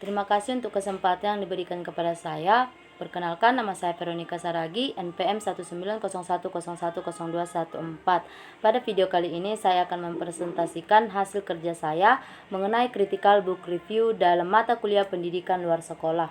Terima kasih untuk kesempatan yang diberikan kepada saya. Perkenalkan, nama saya Veronica Saragi, NPM 19010100214. Pada video kali ini saya akan mempresentasikan hasil kerja saya mengenai critical book review dalam mata kuliah pendidikan luar sekolah.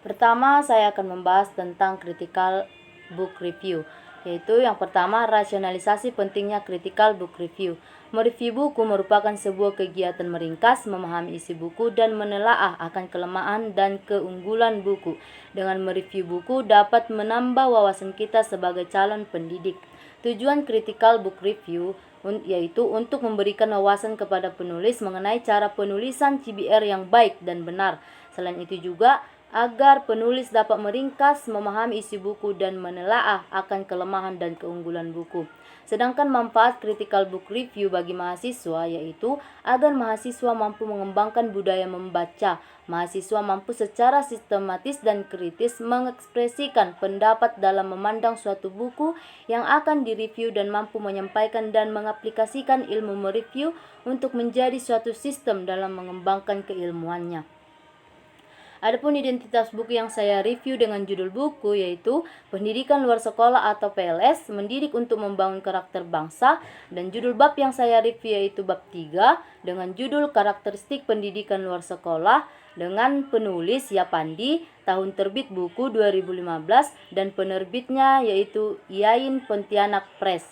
Pertama, saya akan membahas tentang critical book review, yaitu yang pertama, rasionalisasi pentingnya critical book review. Mereview buku merupakan sebuah kegiatan meringkas, memahami isi buku, dan menelaah akan kelemahan dan keunggulan buku. Dengan mereview buku dapat menambah wawasan kita sebagai calon pendidik. Tujuan critical book review yaitu untuk memberikan wawasan kepada penulis mengenai cara penulisan CBR yang baik dan benar. Selain itu juga agar penulis dapat meringkas, memahami isi buku, dan menelaah akan kelemahan dan keunggulan buku. Sedangkan manfaat critical book review bagi mahasiswa yaitu agar mahasiswa mampu mengembangkan budaya membaca. Mahasiswa mampu secara sistematis dan kritis mengekspresikan pendapat dalam memandang suatu buku yang akan direview dan mampu menyampaikan dan mengaplikasikan ilmu mereview untuk menjadi suatu sistem dalam mengembangkan keilmuannya. Adapun identitas buku yang saya review dengan judul buku yaitu Pendidikan Luar Sekolah atau PLS, Mendidik untuk Membangun Karakter Bangsa, dan judul bab yang saya review yaitu bab 3 dengan judul Karakteristik Pendidikan Luar Sekolah dengan penulis Yapandi, tahun terbit buku 2015 dan penerbitnya yaitu Yain Pontianak Press.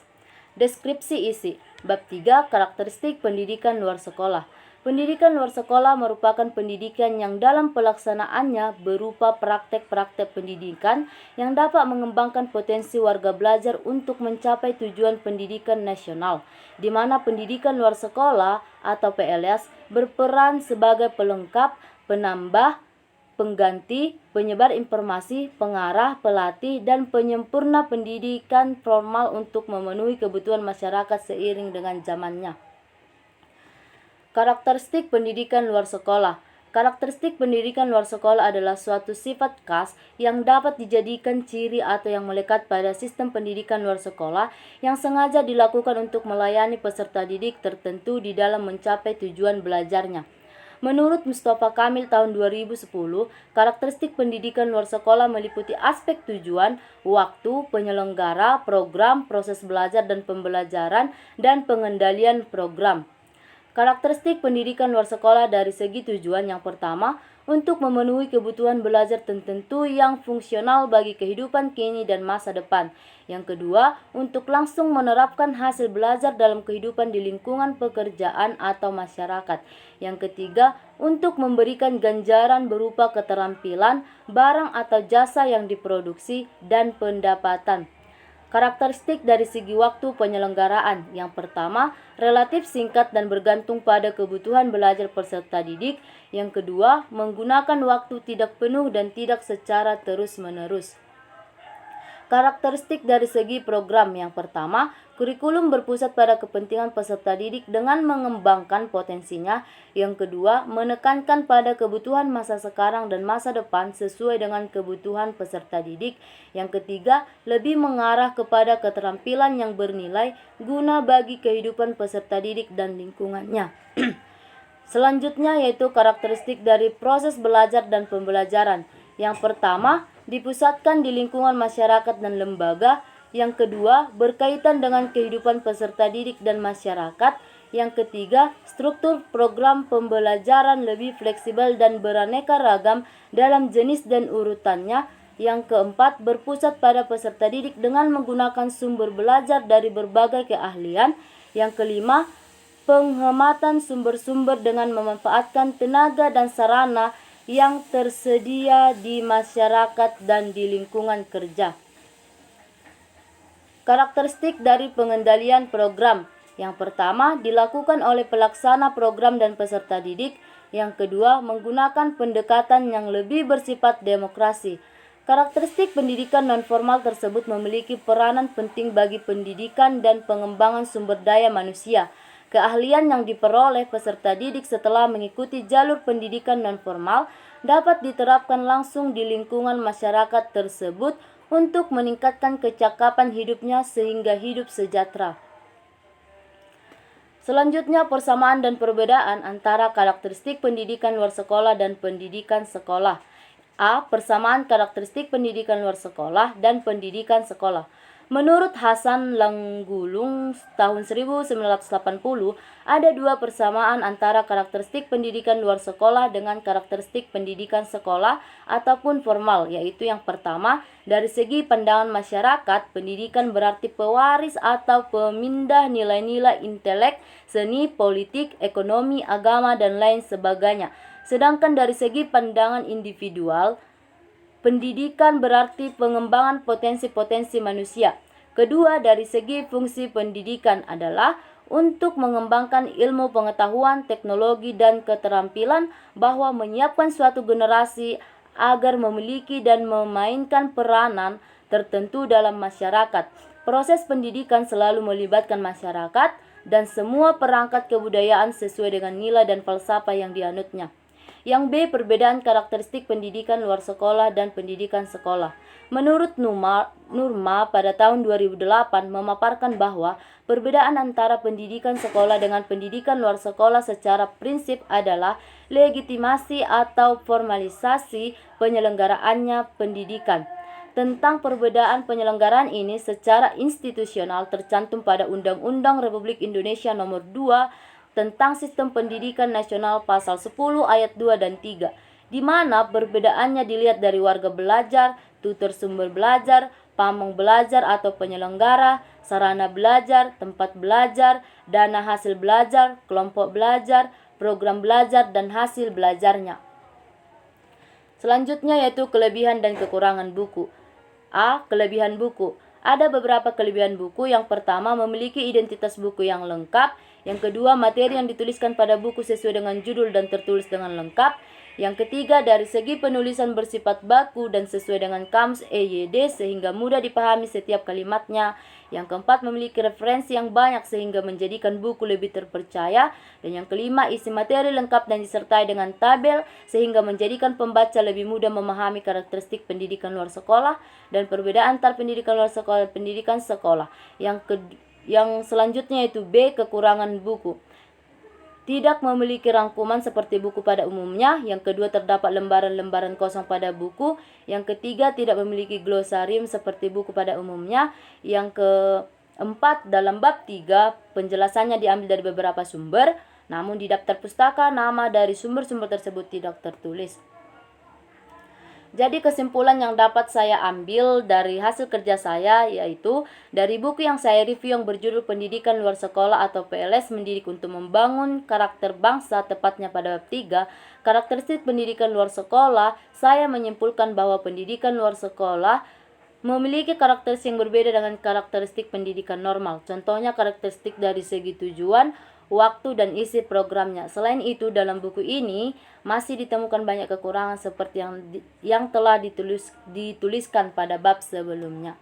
Deskripsi isi bab 3 Karakteristik Pendidikan Luar Sekolah. Pendidikan luar sekolah merupakan pendidikan yang dalam pelaksanaannya berupa praktek-praktek pendidikan yang dapat mengembangkan potensi warga belajar untuk mencapai tujuan pendidikan nasional, di mana pendidikan luar sekolah atau PLS berperan sebagai pelengkap, penambah, pengganti, penyebar informasi, pengarah, pelatih, dan penyempurna pendidikan formal untuk memenuhi kebutuhan masyarakat seiring dengan zamannya. Karakteristik pendidikan luar sekolah. Karakteristik pendidikan luar sekolah adalah suatu sifat khas yang dapat dijadikan ciri atau yang melekat pada sistem pendidikan luar sekolah yang sengaja dilakukan untuk melayani peserta didik tertentu di dalam mencapai tujuan belajarnya. Menurut Mustafa Kamil tahun 2010, karakteristik pendidikan luar sekolah meliputi aspek tujuan, waktu, penyelenggara, program, proses belajar dan pembelajaran, dan pengendalian program. Karakteristik pendidikan luar sekolah dari segi tujuan yang pertama, untuk memenuhi kebutuhan belajar tertentu yang fungsional bagi kehidupan kini dan masa depan. Yang kedua, untuk langsung menerapkan hasil belajar dalam kehidupan di lingkungan pekerjaan atau masyarakat. Yang ketiga, untuk memberikan ganjaran berupa keterampilan, barang atau jasa yang diproduksi, dan pendapatan. Karakteristik dari segi waktu penyelenggaraan. Yang pertama, relatif singkat dan bergantung pada kebutuhan belajar peserta didik. Yang kedua, menggunakan waktu tidak penuh dan tidak secara terus-menerus. Karakteristik dari segi program. Yang pertama, kurikulum berpusat pada kepentingan peserta didik dengan mengembangkan potensinya. Yang kedua, menekankan pada kebutuhan masa sekarang dan masa depan sesuai dengan kebutuhan peserta didik. Yang ketiga, lebih mengarah kepada keterampilan yang bernilai guna bagi kehidupan peserta didik dan lingkungannya. Selanjutnya yaitu karakteristik dari proses belajar dan pembelajaran. Yang pertama, dipusatkan di lingkungan masyarakat dan lembaga. Yang kedua, berkaitan dengan kehidupan peserta didik dan masyarakat. Yang ketiga, struktur program pembelajaran lebih fleksibel dan beraneka ragam dalam jenis dan urutannya. Yang keempat, berpusat pada peserta didik dengan menggunakan sumber belajar dari berbagai keahlian. Yang kelima, penghematan sumber-sumber dengan memanfaatkan tenaga dan sarana yang tersedia di masyarakat dan di lingkungan kerja. Karakteristik dari pengendalian program. Yang pertama, dilakukan oleh pelaksana program dan peserta didik. Yang kedua, menggunakan pendekatan yang lebih bersifat demokrasi. Karakteristik pendidikan nonformal tersebut memiliki peranan penting bagi pendidikan dan pengembangan sumber daya manusia. Keahlian yang diperoleh peserta didik setelah mengikuti jalur pendidikan nonformal dapat diterapkan langsung di lingkungan masyarakat tersebut untuk meningkatkan kecakapan hidupnya sehingga hidup sejahtera. Selanjutnya, persamaan dan perbedaan antara karakteristik pendidikan luar sekolah dan pendidikan sekolah. A. Persamaan karakteristik pendidikan luar sekolah dan pendidikan sekolah. Menurut Hasan Langgulung tahun 1980, ada dua persamaan antara karakteristik pendidikan luar sekolah dengan karakteristik pendidikan sekolah ataupun formal, yaitu yang pertama, dari segi pandangan masyarakat, pendidikan berarti pewaris atau pemindah nilai-nilai intelek, seni, politik, ekonomi, agama, dan lain sebagainya. Sedangkan dari segi pandangan individual, pendidikan berarti pengembangan potensi-potensi manusia. Kedua, dari segi fungsi pendidikan adalah untuk mengembangkan ilmu pengetahuan, teknologi, dan keterampilan, bahwa menyiapkan suatu generasi agar memiliki dan memainkan peranan tertentu dalam masyarakat. Proses pendidikan selalu melibatkan masyarakat dan semua perangkat kebudayaan sesuai dengan nilai dan falsafah yang dianutnya. Yang B. Perbedaan karakteristik pendidikan luar sekolah dan pendidikan sekolah. Menurut Nurma pada tahun 2008 memaparkan bahwa perbedaan antara pendidikan sekolah dengan pendidikan luar sekolah secara prinsip adalah legitimasi atau formalisasi penyelenggaraannya pendidikan. Tentang perbedaan penyelenggaraan ini secara institusional tercantum pada Undang-Undang Republik Indonesia Nomor 2 tentang Sistem Pendidikan Nasional pasal 10 ayat 2 dan 3, di mana perbedaannya dilihat dari warga belajar, tutor sumber belajar, pamong belajar atau penyelenggara, sarana belajar, tempat belajar, dana hasil belajar, kelompok belajar, program belajar, dan hasil belajarnya. Selanjutnya yaitu kelebihan dan kekurangan buku. A. Kelebihan buku. Ada beberapa kelebihan buku. Yang pertama, memiliki identitas buku yang lengkap. Yang kedua, materi yang dituliskan pada buku sesuai dengan judul dan tertulis dengan lengkap. Yang ketiga, dari segi penulisan bersifat baku dan sesuai dengan kamus EYD sehingga mudah dipahami setiap kalimatnya. Yang keempat, memiliki referensi yang banyak sehingga menjadikan buku lebih terpercaya. Dan yang kelima, isi materi lengkap dan disertai dengan tabel sehingga menjadikan pembaca lebih mudah memahami karakteristik pendidikan luar sekolah dan perbedaan antar pendidikan luar sekolah dan pendidikan sekolah. Yang selanjutnya itu B. Kekurangan buku. Tidak memiliki rangkuman seperti buku pada umumnya. Yang kedua, terdapat lembaran-lembaran kosong pada buku. Yang ketiga, tidak memiliki glosarium seperti buku pada umumnya. Yang keempat, dalam bab 3 penjelasannya diambil dari beberapa sumber, namun di daftar pustaka nama dari sumber-sumber tersebut tidak tertulis. Jadi kesimpulan yang dapat saya ambil dari hasil kerja saya yaitu dari buku yang saya review yang berjudul Pendidikan Luar Sekolah atau PLS Mendidik untuk Membangun Karakter Bangsa, tepatnya pada bab 3, karakteristik pendidikan luar sekolah, saya menyimpulkan bahwa pendidikan luar sekolah memiliki karakteristik yang berbeda dengan karakteristik pendidikan normal. Contohnya karakteristik dari segi tujuan, waktu, dan isi programnya. Selain itu, dalam buku ini masih ditemukan banyak kekurangan seperti yang telah dituliskan pada bab sebelumnya.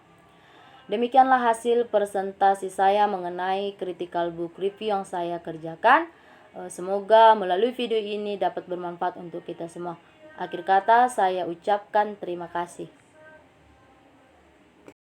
Demikianlah hasil presentasi saya mengenai critical book review yang saya kerjakan. Semoga melalui video ini dapat bermanfaat untuk kita semua. Akhir kata, saya ucapkan terima kasih.